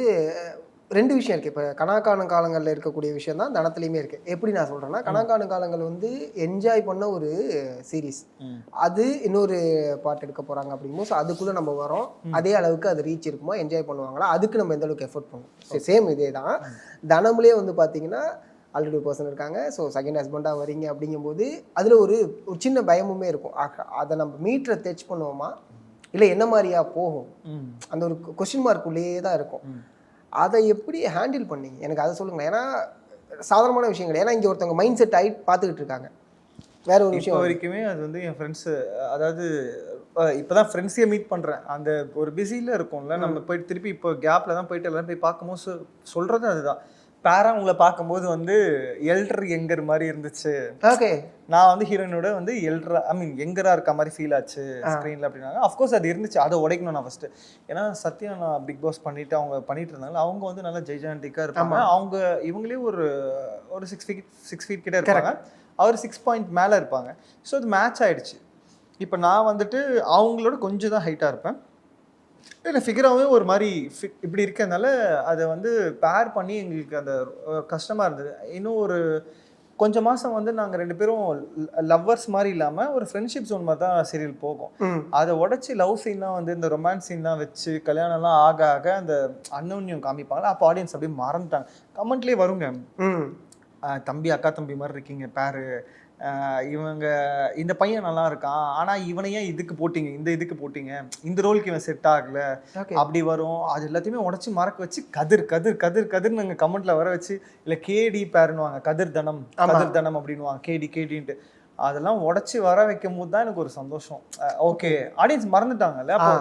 2 விஷயம் இருக்குது. இப்போ கணக்கான காலங்களில் இருக்கக்கூடிய விஷயம் தான் தனத்துலேயுமே இருக்குது. எப்படி நான் சொல்கிறேன்னா, கணக்கான காலங்கள் வந்து என்ஜாய் பண்ண ஒரு சீரீஸ், அது இன்னொரு பார்ட் எடுக்க போகிறாங்க அப்படிங்கும்போது ஸோ அதுக்குள்ளே நம்ம வரோம். அதே அளவுக்கு அது ரீச் இருக்குமா, என்ஜாய் பண்ணுவாங்களா, அதுக்கு நம்ம எந்த அளவுக்கு எஃபோர்ட் பண்ணுவோம். சேம் இதே தான் தனம்லேயே வந்து பார்த்தீங்கன்னா ஆல்ரெடி ஒரு பர்சன் இருக்காங்க, ஸோ செகண்ட் ஹஸ்பண்டாக வரீங்க அப்படிங்கும்போது அதில் ஒரு சின்ன பயமுமே இருக்கும். அதை நம்ம மீட்டரை டச் பண்ணுவோமா இல்லை என்ன மாதிரியா போகும், அந்த ஒரு கொஸ்டின் மார்க் உள்ளே தான் இருக்கும். அதை எப்படி ஹேண்டில் பண்ணீங்க, எனக்கு அதை சொல்லுங்களேன். ஏன்னா சாதாரணமான விஷயம் கிடையாது. ஏன்னா இங்கே ஒருத்தவங்க மைண்ட் செட் ஆகி பார்த்துக்கிட்டு இருக்காங்க. வேற ஒரு விஷயம் வரைக்குமே அது வந்து என் ஃப்ரெண்ட்ஸு, அதாவது இப்போ தான் ஃப்ரெண்ட்ஸையே மீட் பண்ணுறேன், அந்த ஒரு பிஸியில் இருக்கும்ல, நம்ம போயிட்டு திருப்பி இப்போ கேப்பில் தான் போயிட்டு எல்லாம் போய் பார்க்கும்போது சொல்கிறது அதுதான். பேரா உங்களை பார்க்கும்போது வந்து எல்டர் யங்கர் மாதிரி இருந்துச்சு. ஓகே, நான் வந்து ஹீரோயினோட வந்து எல்டரா யங்கராக இருக்க மாதிரி ஃபீல் ஆச்சு ஸ்க்ரீனில் அப்படின்னாங்க. அஃப்கோர்ஸ் அது இருந்துச்சு, அதை உடைக்கணும் நான் ஃபஸ்ட்டு. ஏன்னா சத்யா நான் பிக் பாஸ் பண்ணிவிட்டு அவங்க பண்ணிட்டு இருந்தாங்க, அவங்க வந்து நல்லா ஜெய்ஜாண்டிக்காக இருப்பாங்க. அவங்க இவங்களே ஒரு 6 ஃபீட் கிட்ட இருப்பாங்க, அவர் 6 பாயிண்ட் மேலே இருப்பாங்க. ஸோ அது மேட்ச் ஆகிடுச்சு. இப்போ நான் வந்துட்டு அவங்களோட கொஞ்சம் தான் ஹைட்டாக இருப்பேன், இல்லை ஃபிகராகவே ஒரு மாதிரி இப்படி இருக்கனால அதை வந்து பேர் பண்ணி எங்களுக்கு அந்த கஷ்டமாக இருந்தது. இன்னும் ஒரு கொஞ்சம் மாதம் வந்து நாங்கள் 2 பேரும் லவ்வர்ஸ் மாதிரி இல்லாமல் ஒரு ஃப்ரெண்ட்ஷிப் ஜோன் மாதிரி தான் சீரியல் போகும். அதை உடச்சி லவ் சீன்லாம் வந்து இந்த ரொமான்ஸ் சீன்லாம் வச்சு கல்யாணம்லாம் ஆக ஆக அந்த அன்னோன்யம் காமிப்பாங்களா, அப்போ ஆடியன்ஸ் அப்படியே மறந்துட்டாங்க. கமெண்ட்லேயே வருங்க, தம்பி அக்கா தம்பி மாதிரி இருக்கீங்க பேரு, இவங்க இந்த பையன் நல்லா இருக்கான், ஆனால் இவனையே இதுக்கு போட்டிங்க, இந்த இதுக்கு போட்டிங்க, இந்த ரோலுக்கு இவன் செட் ஆகல, அப்படி வரும். அது எல்லாத்தையுமே உடச்சி மறக்க வச்சு கதிர் கதிர் கதிர் கதிர் நாங்கள் கமெண்ட்ல வர வச்சு, இல்லை கேடி பேருன்னுவாங்க, கதிர் தனம் அப்படின்னுவாங்க, கேடி கேடின்ட்டு அதெல்லாம் உடச்சி வர வைக்கும் போது தான் எனக்கு ஒரு சந்தோஷம். ஓகே, ஆடியன்ஸ் மறந்துட்டாங்கல்ல. அப்போ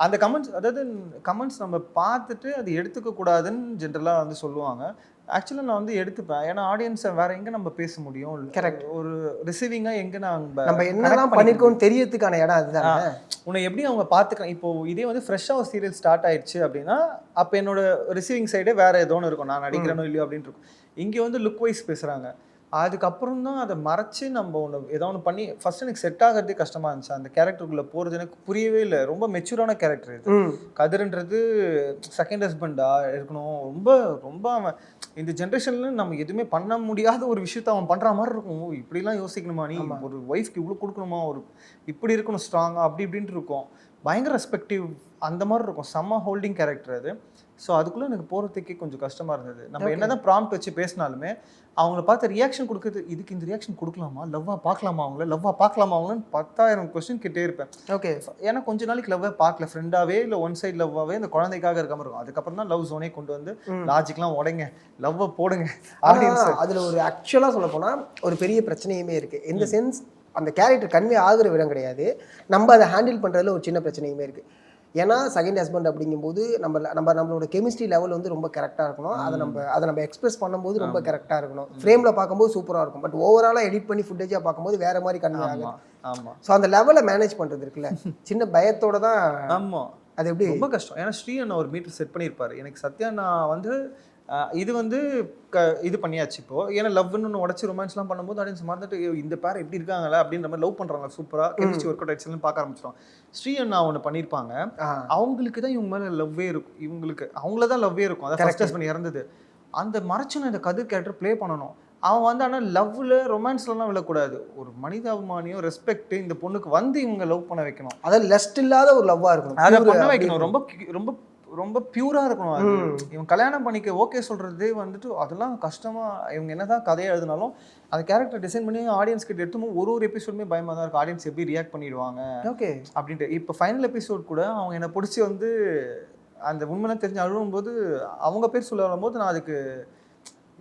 அந்த கமெண்ட்ஸ், அதாவது கமெண்ட்ஸ் நம்ம பார்த்துட்டு அது எடுத்துக்க கூடாதுன்னு ஜென்ரலாக வந்து சொல்லுவாங்க. ஆக்சுவலாக நான் வந்து எடுத்துப்பேன், ஏன்னா ஆடியன்ஸை வேற எங்கே நம்ம பேச முடியும். கரெக்ட், ஒரு ரிசீவிங்காக எங்கே நம்ம என்னதான் பண்ணிருக்கோம்னு தெரியறதுக்கான இடம் அதுதான். உன்னை எப்படி அவங்க பார்த்துக்கலாம். இப்போ இதே வந்து ஃப்ரெஷ்ஷாக ஒரு சீரியல் ஸ்டார்ட் ஆயிடுச்சு அப்படின்னா அப்போ என்னோட ரிசீவிங் சைடே வேற ஏதோ ஒன்று இருக்கும், நான் நடிக்கிறேனோ இல்லையோ அப்படின்ட்டு இருக்கும். இங்கே வந்து லுக் வைஸ் பேசுகிறாங்க, அதுக்கப்புறம் தான் அதை மறைச்சு நம்ம ஒன்று ஏதோ ஒன்று பண்ணி ஃபர்ஸ்ட் எனக்கு செட் ஆகிறதே கஷ்டமாக இருந்துச்சு. அந்த கேரக்டருக்குள்ளே போகிறது எனக்கு புரியவே இல்லை. ரொம்ப மெச்சூரான கேரக்டர் இது. கதிர்ன்றது செகண்ட் ஹஸ்பண்டாக இருக்கணும், ரொம்ப ரொம்ப அவன் இந்த ஜென்ரேஷனில் நம்ம எதுவுமே பண்ண முடியாத ஒரு விஷயத்த அவன் பண்ணுற மாதிரி இருக்கும். இப்படிலாம் யோசிக்கணுமா, நீ ஒரு ஒய்ஃப்க்கு இவ்வளோ கொடுக்கணுமா, ஒரு இப்படி இருக்கணும் ஸ்ட்ராங்காக, அப்படி இப்படின்ட்டு இருக்கும். பயங்கர ரெஸ்பெக்டிவ் அந்த மாதிரி இருக்கும். செம்ம ஹோல்டிங் கேரக்டர் அது. ஸோ அதுக்குள்ளே எனக்கு போகிறதுக்கே கொஞ்சம் கஷ்டமாக இருந்தது. நம்ம என்ன தான் ப்ராம்ப்ட் வச்சு பேசினாலுமே அவங்கள பார்த்து ரியாக்ஷன் கொடுக்குறது, இதுக்கு இந்த ரியாக்ஷன் கொடுக்கலாமா, லவ்வாக பார்க்கலாமா அவங்கள, லவ்வாக பார்க்கலாமா அவங்களன்னு 10,000 கொஸ்டின் கிட்டே இருப்பேன். ஓகே, ஏன்னா கொஞ்ச நாளைக்கு லவ்வே பார்க்கல, ஃப்ரெண்டாகவே இல்லை ஒன் சைட் லவ்வாகவே இந்த குழந்தைக்காக இருக்காமல் இருக்கும். அதுக்கப்புறம் தான் லவ் ஜோனே கொண்டு வந்து லாஜிக்லாம் உடைங்க, லவ்வை போடுங்க அப்படின்னு. அதில் ஒரு ஆக்சுவலாக சொல்ல போனால் ஒரு பெரிய பிரச்சனையுமே இருக்குது. இந்த சென்ஸ் அந்த கேரக்டர் கன்வே ஆகுற விடம் கிடையாது, நம்ம அதை ஹேண்டில் பண்ணுறதுல ஒரு சின்ன பிரச்சனையுமே இருக்குது. ஏன்னா செகண்ட் ஹஸ்பண்ட் அப்படிங்கும்போது நம்மளோட கெமிஸ்ட்ரி லெவல் வந்து ரொம்ப கரெக்டாக இருக்கணும். அதை நம்ம எக்ஸ்பிரஸ் பண்ணும்போது ரொம்ப கரெக்டாக இருக்கணும். ஃப்ரேமில் பார்க்கும்போது சூப்பராக இருக்கும், பட் ஓவராலாக எடிட் பண்ணி ஃபுட்டேஜாக பார்க்கும்போது வேற மாதிரி கன்வே ஆகும். ஆமாம், ஸோ அந்த லெவலை மேனேஜ் பண்ணுறது இருக்குல்ல, சின்ன பயத்தோட தான். ஆமாம், அது எப்படி ரொம்ப கஷ்டம். ஏன்னா ஸ்ரீ அண்ணா ஒரு மீட்டர் செட் பண்ணியிருப்பாரு. எனக்கு சத்யா நான் வந்து இது வந்து இது பண்ணியாச்சு இப்போது. ஏன்னா லவ்னு ஒன்று உடச்சி ரொமான்ஸ்லாம் பண்ணும்போது ஆடியன்ஸ் மறந்துட்டு இந்த பேர் எப்படி இருக்காங்களா அப்படின்ற மாதிரி லவ் பண்ணுறாங்க, சூப்பராக கெமிஸ்ட்ரி ஒர்க் அவுட் ஆயிடுச்சுன்னு பார்க்க ஆரம்பிச்சிடும். ஸ்ரீ அண்ணா ஒன்று பண்ணியிருப்பாங்க, அவங்களுக்கு தான் இவங்க மேலே லவ்வே இருக்கும், இவங்களுக்கு அவங்கள தான் லவ்வே இருக்கும். அதை ஃபர்ஸ்ட் ஹஸ்பண்ட் இறந்தது அந்த மறைச்சுன்னு இந்த கதிர் கேரக்டர் ப்ளே பண்ணணும். அவன் வந்து ஆனால் லவ்வில் ரொமான்ஸ்லாம் விழக்கூடாது, ஒரு மனிதாபிமானியம் ரெஸ்பெக்ட் இந்த பொண்ணுக்கு வந்து இவங்க லவ் பண்ண வைக்கணும். அதாவது லஸ்ட் இல்லாத ஒரு லவ்வாக இருக்கணும், அதை பண்ண வைக்கணும். ரொம்ப ரொம்ப ரொம்ப பியூராக இருக்கணும். அது இவன் கல்யாணம் பண்ணிக்க ஓகே சொல்கிறதே வந்துட்டு அதெல்லாம் கஷ்டமாக. இவங்க என்ன தான் கதையை எழுதினாலும் அந்த கேரக்டர் டிசைன் பண்ணி ஆடியன்ஸ் கிட்ட எடுத்தும் ஒரு எபிசோடுமே பயமாக தான் இருக்கும், ஆடியன்ஸ் எப்படி ரியாக்ட் பண்ணிடுவாங்க ஓகே அப்படின்ட்டு. இப்போ ஃபைனல் எபிசோட் கூட அவங்க என்னை பிடிச்சி வந்து அந்த உண்மைலாம் தெரிஞ்சு அழுவும்போது அவங்க பேர் சொல்ல வரும்போது நான் அதுக்கு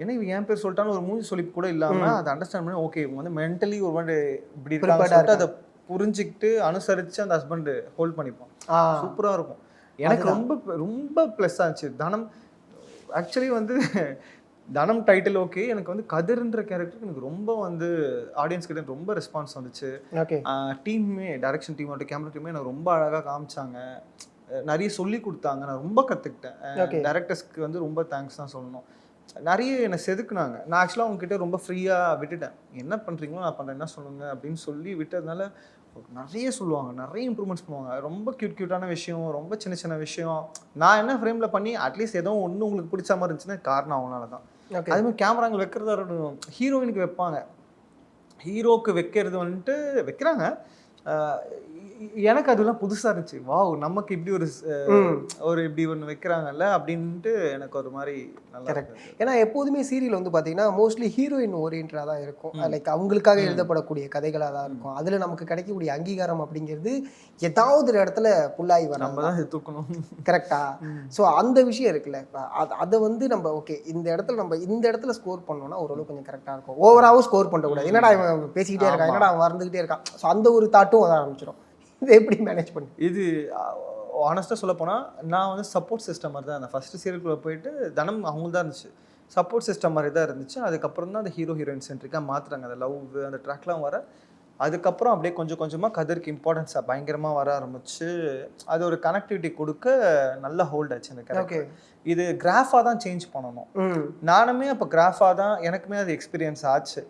ஏன்னா இவன் என் பேர் சொல்லிட்டாலும் ஒரு மூஞ்சி சொல்லி கூட இல்லாமல் அதை அண்டர்ஸ்டாண்ட் பண்ணி ஓகே இவங்க வந்து மென்டலி ஒரு மாதிரி இப்படி இருக்காங்க அதை புரிஞ்சுக்கிட்டு அனுசரித்து அந்த ஹஸ்பண்ட் ஹோல்ட் பண்ணிப்பான். சூப்பராக இருக்கும். எனக்கு ரொம்ப ரொம்ப ப்ளஸ் ஆச்சு. தனம் ஆக்சுவலி வந்து தனம் டைட்டில் ஓகே, எனக்கு வந்து கதிர்ன்ற கேரக்டருக்கு எனக்கு ரொம்ப வந்து ஆடியன்ஸ் கிட்ட ரொம்ப ரெஸ்பான்ஸ் வந்துச்சு. டீமுமே டைரக்ஷன் டீம் ஆகட்டும் கேமரா டீமே எனக்கு ரொம்ப அழகாக காமிச்சாங்க, நிறைய சொல்லி கொடுத்தாங்க, நான் ரொம்ப கற்றுக்கிட்டேன். டைரக்டர்ஸ்க்கு வந்து ரொம்ப தேங்க்ஸ் தான் சொல்லணும். நிறைய என்னை செதுக்குனாங்க. நான் ஆக்சுவலாக அவங்ககிட்ட ரொம்ப ஃப்ரீயாக விட்டுட்டேன், என்ன பண்ணுறீங்களோ நான் பண்ணுறேன், என்ன சொல்லுங்க அப்படின்னு சொல்லி விட்டதுனால நிறைய சொல்லுவாங்க, நிறைய இம்ப்ரூவ்மெண்ட்ஸ் பண்ணுவாங்க. ரொம்ப க்யூட்டான விஷயம், ரொம்ப சின்ன சின்ன விஷயம் நான் என்ன ஃப்ரேமில் பண்ணி அட்லீஸ்ட் ஏதோ ஒன்று உங்களுக்கு பிடிச்ச மாதிரி இருந்துச்சுன்னா காரணம் அவங்களால தான். அதே மாதிரி கேமராங்க வைக்கிறதா இருக்கட்டும், ஹீரோயினுக்கு வைப்பாங்க, ஹீரோக்கு வைக்கிறது வந்துட்டு வைக்கிறாங்க. எனக்கு அதெல்லாம் புதுசாக இருந்துச்சு. வாவ், நமக்கு இப்படி ஒரு இப்படி ஒன்று வைக்கிறாங்கல்ல அப்படின்ட்டு எனக்கு ஒரு மாதிரி நல்லா இருக்கு. ஏன்னா எப்போதுமே சீரியல் வந்து பார்த்தீங்கன்னா மோஸ்ட்லி ஹீரோயின் ஓரியன்டாக தான் இருக்கும், லைக் அவங்களுக்காக எழுதப்படக்கூடிய கதைகளாக தான் இருக்கும். அதில் நமக்கு கிடைக்கக்கூடிய அங்கீகாரம் அப்படிங்கிறது ஏதாவது ஒரு இடத்துல புல்லாகி வர நம்ம தான் தூக்கணும், கரெக்டா? ஸோ அந்த விஷயம் இருக்குல்ல, அதை வந்து நம்ம ஓகே இந்த இடத்துல ஸ்கோர் பண்ணோம்னா ஓரளவு கொஞ்சம் கரெக்டாக இருக்கும். ஓவராகவும் ஸ்கோர் பண்ணக்கூடாது, என்னடா அவன் பேசிக்கிட்டே இருக்கான், என்னடா அவன் வறந்துக்கிட்டே இருக்கான். ஸோ அந்த ஒரு தாட்டும் வர ஆரம்பிச்சிடும். இது எப்படி மேனேஜ் பண்ணி? இது ஆனஸ்ட்டாக சொல்ல போனால் நான் வந்து சப்போர்ட் சிஸ்டம் மாதிரி தான் அந்த ஃபஸ்ட்டு சீரியலுக்குள்ளே போயிட்டு தனம் அவங்க தான் இருந்துச்சு, சப்போர்ட் சிஸ்டம் மாதிரி தான் இருந்துச்சு. அதுக்கப்புறம் தான் அந்த ஹீரோயின் சென்ட்ரிக்காக மாற்றுறாங்க, அந்த லவ் அந்த ட்ராக்லாம் வர. அதுக்கப்புறம் அப்படியே கொஞ்சம் கொஞ்சமாக கதிர்க்கு இம்பார்ட்டன்ஸாக பயங்கரமாக வர ஆரம்பிச்சு அது ஒரு கனெக்டிவிட்டி கொடுக்க நல்ல ஹோல்ட் ஆச்சு அந்த கேரக்டர். இது கிராஃபாக தான் சேஞ்ச் பண்ணணும். நானுமே அப்போ கிராஃபாக தான் எனக்குமே அது எக்ஸ்பீரியன்ஸ் ஆச்சு.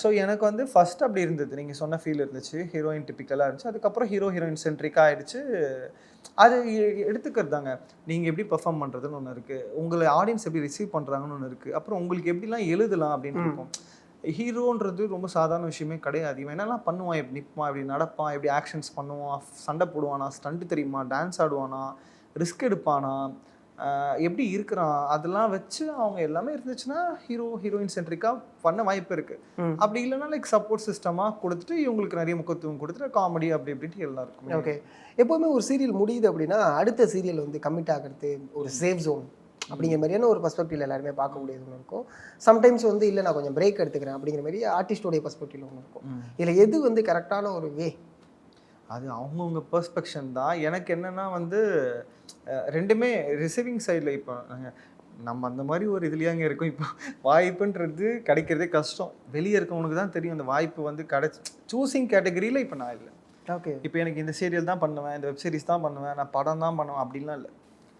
ஸோ எனக்கு வந்து ஃபர்ஸ்ட் அப்படி இருந்தது, நீங்கள் சொன்ன ஃபீல் இருந்துச்சு, ஹீரோயின் டிப்பிக்கலாக இருந்துச்சு. அதுக்கப்புறம் ஹீரோயின் சென்ட்ரிக்காக ஆகிடுச்சு. அது எடுத்துக்கிறது தாங்க. நீங்கள் எப்படி பெர்ஃபார்ம் பண்ணுறதுன்னு ஒன்று இருக்குது, உங்களை ஆடியன்ஸ் எப்படி ரிசீவ் பண்ணுறாங்கன்னு ஒன்று இருக்குது, அப்புறம் உங்களுக்கு எப்படிலாம் எழுதலாம் அப்படின்னு இருக்கும். ஹீரோன்றது ரொம்ப சாதாரண விஷயமே கிடையாது. இவன் என்னெல்லாம் பண்ணுவான், எப்படி நிற்பான், எப்படி நடப்பான், எப்படி ஆக்ஷன்ஸ் பண்ணுவான், சண்டை போடுவானா, ஸ்டண்ட் தெரியுமா, டான்ஸ் ஆடுவானா, ரிஸ்க் எடுப்பானா, எப்படி இருக்கிறான், அதெல்லாம் வச்சு அவங்க எல்லாமே இருந்துச்சுன்னா ஹீரோயின் சென்ட்ரிக்காக பண்ண வாய்ப்பு இருக்குது. அப்படி இல்லைன்னா லைக் சப்போர்ட் சிஸ்டமாக கொடுத்துட்டு இவங்களுக்கு நிறைய முக்கியத்துவம் கொடுத்துட்டு காமெடி அப்படி இப்படின்ட்டு எல்லாம் இருக்கும். ஓகே, எப்போவுமே ஒரு சீரியல் முடியுது அப்படின்னா அடுத்த சீரியல் வந்து கமிட் ஆகிறது ஒரு சேஃப் ஜோன் அப்படிங்கிற மாதிரியான ஒரு பர்ஸ்பெக்டிவ்ல எல்லாருமே பார்க்க முடியாது ஒன்று இருக்கும். சம்டைம்ஸ் வந்து இல்லை நான் கொஞ்சம் பிரேக் எடுத்துக்கிறேன் அப்படிங்கிற மாதிரி ஆர்டிஸ்டோடைய பர்ஸ்பெக்டிவ்ல ஒன்று இருக்கும். இதில் எது வந்து கரெக்டான ஒரு வே? அது அவங்கவுங்க பெர்ஸ்பெக்ஷன் தான். எனக்கு என்னென்னா வந்து ரெண்டுமே ரிசீவிங் சைடில். இப்போ நம்ம அந்த மாதிரி ஒரு இதுலையாங்க இருக்கும். இப்போ வாய்ப்புன்றது கிடைக்கிறதே கஷ்டம். வெளியே இருக்கவனுக்கு தான் தெரியும் அந்த வாய்ப்பு வந்து சூஸிங் கேட்டகரியில் இப்போ நான் இல்லை. ஓகே, இப்போ எனக்கு இந்த சீரியல் தான் பண்ணுவேன், இந்த வெப் சீரிஸ் தான் பண்ணுவேன், நான் படம் தான் பண்ணுவேன் அப்படின்லாம் இல்லை.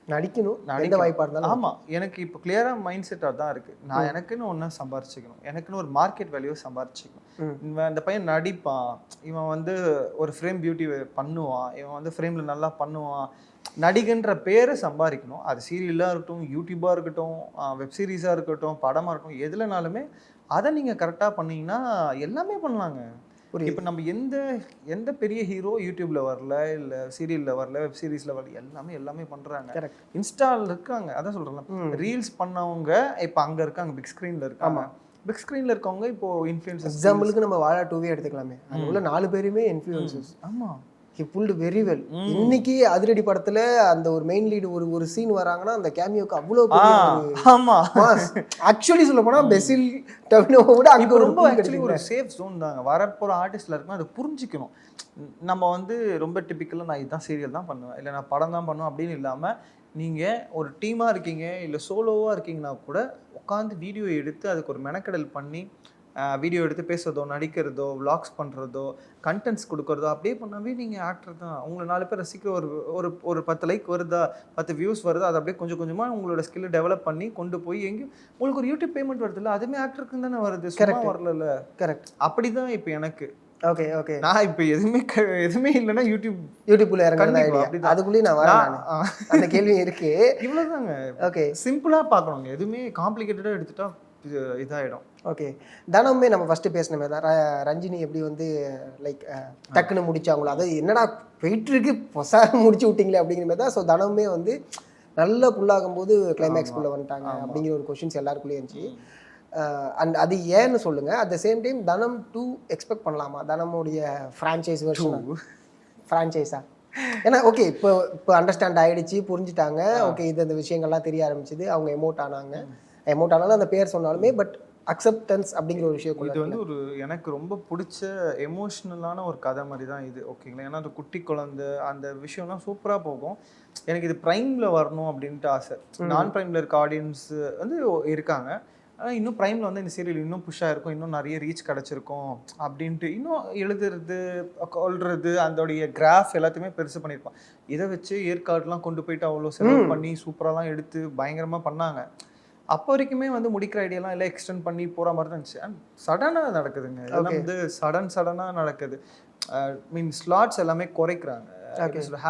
நடிக்கணும், எந்த வாய்ப்பாக இருந்தாலும். ஆமாம், எனக்கு இப்போ கிளியராக மைண்ட் செட்டாக தான் இருக்குது. நான் எனக்குன்னு ஒன்று சம்பாரிச்சிக்கணும், எனக்குன்னு ஒரு மார்க்கெட் வேல்யூ சம்பாரிச்சிக்கணும். இவன் இந்த பையன் நடிப்பான், இவன் வந்து ஒரு ஃப்ரேம் பியூட்டி பண்ணுவான், இவன் வந்து ஃப்ரேமில் நல்லா பண்ணுவான், நடிகன்ற பேரை சம்பாதிக்கணும். அது சீரியலாக இருக்கட்டும், யூடியூபாக இருக்கட்டும், வெப் சீரிஸாக இருக்கட்டும், படமாக இருக்கட்டும், எதுலனாலுமே அதை நீங்கள் கரெக்டாக பண்ணீங்கன்னா எல்லாமே பண்ணலாங்க. இப்போ நம்ம எந்த பெரிய ஹீரோ யூடியூப்ல வரல, இல்லை சீரியலில் வரல, வெப் சீரிஸில் வரல, எல்லாமே பண்ணுறாங்க. இன்ஸ்டாவில் இருக்காங்க, அதான் சொல்கிறேன். ரீல்ஸ் பண்ணவங்க இப்போ அங்கே இருக்காங்க, பிக் ஸ்க்ரீனில் இருக்காங்க. பிக் ஸ்க்ரீனில் இருக்கவங்க இப்போ இன்ஃப்ளூயன்சர்ஸ். எக்ஸாம்பிளுக்கு நம்ம வாழா 2 எடுத்துக்கலாமே, அது உள்ள 4 பேருமே இன்ஃப்ளூயன்சர்ஸ். ஆமாம், ஹி புல்டு வெரி வெல். இன்னைக்கு அதிரடி படத்துல அந்த ஒரு மெயின் லீடு ஒரு சீன் வராங்கன்னா அந்த கேமியோக்கு அவ்வளோ ஆக்சுவலி சொல்ல போனா பெசில் டபினோவோட அங்க ரொம்ப ஆக்சுவலி ஒரு சேஃப் ஜோன் தாங்க. வரப்போற ஆர்டிஸ்ட்ல இருக்கும், அதை புரிஞ்சுக்கணும். நம்ம வந்து ரொம்ப டிபிக்கலாக நான் இதுதான் சீரியல் தான் பண்ணுவேன், இல்லை நான் படம் தான் பண்ணுவேன் அப்படின்னு இல்லாமல், நீங்கள் ஒரு டீமாக இருக்கீங்க இல்லை சோலோவாக இருக்கீங்கன்னா கூட உட்காந்து வீடியோ எடுத்து அதுக்கு ஒரு மெனக்கெடல் பண்ணி வீடியோ எடுத்து பேசுறதோ, நடிக்கிறதோ, விளாக்ஸ் பண்ணுறதோ, கண்டென்ட்ஸ் கொடுக்குறதோ, அப்படியே பண்ணாவே நீங்கள் ஆக்டர் தான். உங்களை 4 பேர் ரசிக்கிற ஒரு 10 லைக் வருதா, 10 வியூஸ் வருதா, அதை அப்படியே கொஞ்சம் கொஞ்சமாக உங்களோட ஸ்கில்லை டெவலப் பண்ணி கொண்டு போய் எங்கேயும் உங்களுக்கு ஒரு யூடியூப் பேமெண்ட் வருது இல்லை, அதுவுமே ஆக்டருக்கு தானே வருது, சும்மா வரல. கரெக்ட், அப்படி தான் இப்போ எனக்கு. ஓகே ஓகே, நான் இப்போ எதுவுமே இல்லைன்னா யூடியூப்ல இறங்க அதுக்குள்ளேயே நான் வரேன். அந்த கேள்வி இருக்கு, இவ்வளோதாங்க. ஓகே, சிம்பிளாக பார்க்கணுங்க, எதுவுமே காம்ப்ளிகேட்டடாக எடுத்துட்டா இதாகிடும். ஓகே, தனமே நம்ம ஃபஸ்ட்டு பேசின மாதிரி தான் ரஞ்சினி எப்படி வந்து லைக் டக்குன்னு முடிச்சாங்களோ, அது என்னடா போயிட்டுருக்கு பொசாக முடிச்சு விட்டிங்களே அப்படிங்கிற மாதிரி தான். ஸோ தனமே வந்து நல்லா புல்லாகும் போது கிளைமேக்ஸ்குள்ளே வந்துட்டாங்க அப்படிங்கிற ஒரு கொஷின்ஸ் எல்லாருக்குள்ளேயே இருந்துச்சு. அண்ட் அது ஏன்னு சொல்லுங்கள். அட் த சேம் டைம் தனம் 2 எக்ஸ்பெக்ட் பண்ணலாமா? தனமுடைய ஃப்ரான்ச்சைஸ் வெர்ஷன் ஃப்ரான்ச்சைஸா? ஏன்னா ஓகே, இப்போ அண்டர்ஸ்டாண்ட் ஆகிடுச்சு, புரிஞ்சுட்டாங்க, ஓகே இது அந்த விஷயங்கள்லாம் தெரிய ஆரம்பிச்சுது, அவங்க எமோட் ஆனாங்க. எமோட் ஆனாலும் அந்த பேர் சொன்னாலுமே பட் அக்செப்டன்ஸ் அப்படிங்கிற ஒரு விஷயம். இது வந்து ஒரு எனக்கு ரொம்ப பிடிச்ச எமோஷ்னலான ஒரு கதை மாதிரி தான் இது, ஓகேங்களா? ஏன்னா அந்த குட்டி குழந்தை அந்த விஷயம்லாம் சூப்பராக போகும். எனக்கு இது ப்ரைமில் வரணும் அப்படின்ட்டு ஆசை. நான் ப்ரைமில் இருக்க ஆடியன்ஸ் வந்து இருக்காங்க, ஆனால் இன்னும் ப்ரைமில் வந்து இந்த சீரியல் இன்னும் புஷ்ஷாக இருக்கும், இன்னும் நிறைய ரீச் கிடச்சிருக்கும் அப்படின்ட்டு இன்னும் எழுதுறது, கொள்வது, அதோடைய கிராஃப் எல்லாத்தையுமே பெருசு பண்ணியிருப்பான். இதை வச்சு ஏற்காடுலாம் கொண்டு போயிட்டு அவ்வளோ செலவு பண்ணி சூப்பராலாம் எடுத்து பயங்கரமாக பண்ணாங்க. அப்போ வரைக்குமே வந்து முடிக்கிற ஐடியாலாம் எல்லாம் எக்ஸ்டெண்ட் பண்ணி போகிற மாதிரி தான் இருந்துச்சு. அண்ட் சடனாக நடக்குதுங்க, எல்லாம் வந்து சடனாக நடக்குது. மீன் ஸ்லாட்ஸ் எல்லாமே குறைக்கிறாங்க.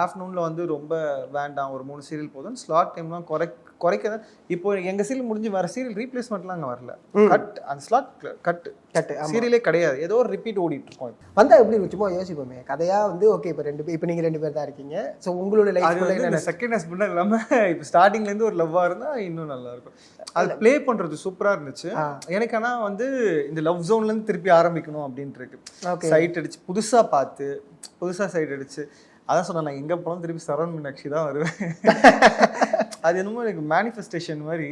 ஆஃப்டர்நூனில் வந்து ரொம்ப வேண்டாம், ஒரு 3 சீரியல் போதும், ஸ்லாட் டைம்லாம் குறைக்க. இப்போ எங்கள் சீரியல் முடிஞ்சு வேறு சீரியல் ரீப்ளேஸ்மெண்ட்லாம் அங்கே வரல, கட், அந்த ஸ்லாட் கட்டு சீரியலே கிடையாது, ஏதோ ஒரு ரிப்பீட் ஓடிட்டு இருக்கோம். வந்தால் எப்படி சும்மா யோசிப்போமே கதையாக வந்து ஓகே இப்போ நீங்கள் 2 பேர் தான் இருக்கீங்க. ஸோ உங்களோட லைஃப் செகண்ட் ஹஸ்பண்டாக இல்லாமல் இப்போ ஸ்டார்டிங்லேருந்து ஒரு லவ்வாக இருந்தால் இன்னும் நல்லாயிருக்கும். அது ப்ளே பண்ணுறது சூப்பராக இருந்துச்சு எனக்கு. ஆனால் வந்து இந்த லவ் ஜோன்லேருந்து திருப்பி ஆரம்பிக்கணும் அப்படின்ட்டு இருக்கு. சைட் அடிச்சு புதுசாக சைட் அடிச்சு, அதான் சொன்னேன், நான் எங்கே போனாலும் திருப்பி சரவண் மீனாட்சி தான் வருவேன். அது என்னமோ எனக்கு மேனிஃபெஸ்டேஷன் மாதிரி,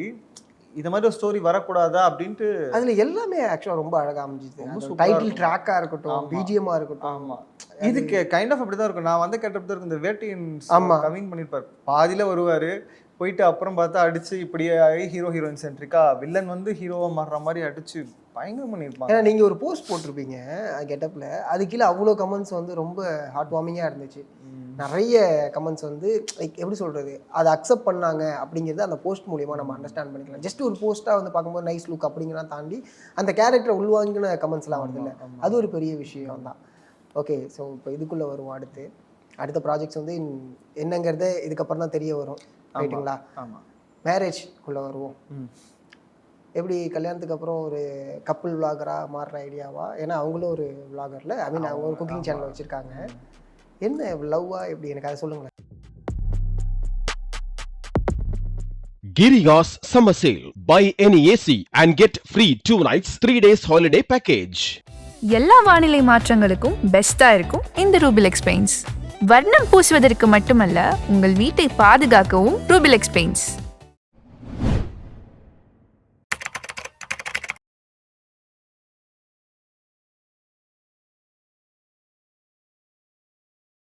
இது மாதிரி ஒரு ஸ்டோரி வரக்கூடாதா அப்படின்ட்டு. அதில் எல்லாமே ஆக்சுவலாக ரொம்ப அழகாக அமைஞ்சிது. டைட்டில் ட்ராக்காக இருக்கட்டும், பிஜிஎம்மாக இருக்கட்டும். ஆமாம், இதுக்கு கைண்ட் ஆஃப் அப்படி தான் இருக்கும். நான் வந்து கேட்டப்படி தான் இருக்கும். இந்த வேட்டையின் கவிங் பண்ணியிருப்பார், பாதியில் வருவார், போயிட்டு அப்புறம் பார்த்தா அடிச்சு இப்படியே ஹீரோ ஹீரோயின் சென்ட்ரிக்கா வில்லன் வந்து ஹீரோவா மாறுற மாதிரி அடிச்சு பயங்கரம் பண்ணியிருப்பாங்க. ஏன்னா நீங்கள் ஒரு போஸ்ட் போட்டிருப்பீங்க கெட்டப்பில், அது கீழே அவ்வளோ கமெண்ட்ஸ் வந்து ரொம்ப ஹார்ட் வார்மிங்காக இருந்துச்சு. நிறைய கமெண்ட்ஸ் வந்து லைக் எப்படி சொல்கிறது, அதை அக்செப்ட் பண்ணாங்க அப்படிங்கிறது அந்த போஸ்ட் மூலிமா நம்ம அண்டர்ஸ்டாண்ட் பண்ணிக்கலாம். ஜஸ்ட் ஒரு போஸ்ட்டாக வந்து பார்க்கும்போது நைஸ் லுக் அப்படிங்கிறத தாண்டி அந்த கேரக்டரை உள்வாங்கின கமெண்ட்ஸ்லாம் வருது இல்லை, அது ஒரு பெரிய விஷயம் தான். ஓகே, ஸோ இப்போ இதுக்குள்ளே வருவோம். அடுத்த ப்ராஜெக்ட்ஸ் வந்து என்னங்கிறத இதுக்கப்புறம் தான் தெரிய வரும், ரைட்டுங்களா? ஆமாம், மேரேஜ்குள்ளே வருவோம். எப்படி கல்யாணத்துக்கு அப்புறம் ஒரு கப்புள் விளாகராக மாறுற ஐடியாவா? ஏன்னா அவங்களும் ஒரு விளாகரில், ஐ மீன் அவங்க ஒரு குக்கிங் சேனல் வச்சுருக்காங்க. என்ன லவ்வா எப்படி, எனக்கு அதை சொல்லுங்களேன். Giriga's Summer Sale. Buy any AC and get free 2 nights 3 days holiday package. எல்லா வானிலை மாற்றங்களுக்கும் பெஸ்டா இருக்கும் இந்த ரூபிலெக்ஸ் பெயிண்ட்ஸ். வர்ணம் பூசுவதற்கு மட்டுமல்ல, உங்கள் வீட்டை பாதுகாக்கவும் ரூபிலெக்ஸ் பெயிண்ட்ஸ்.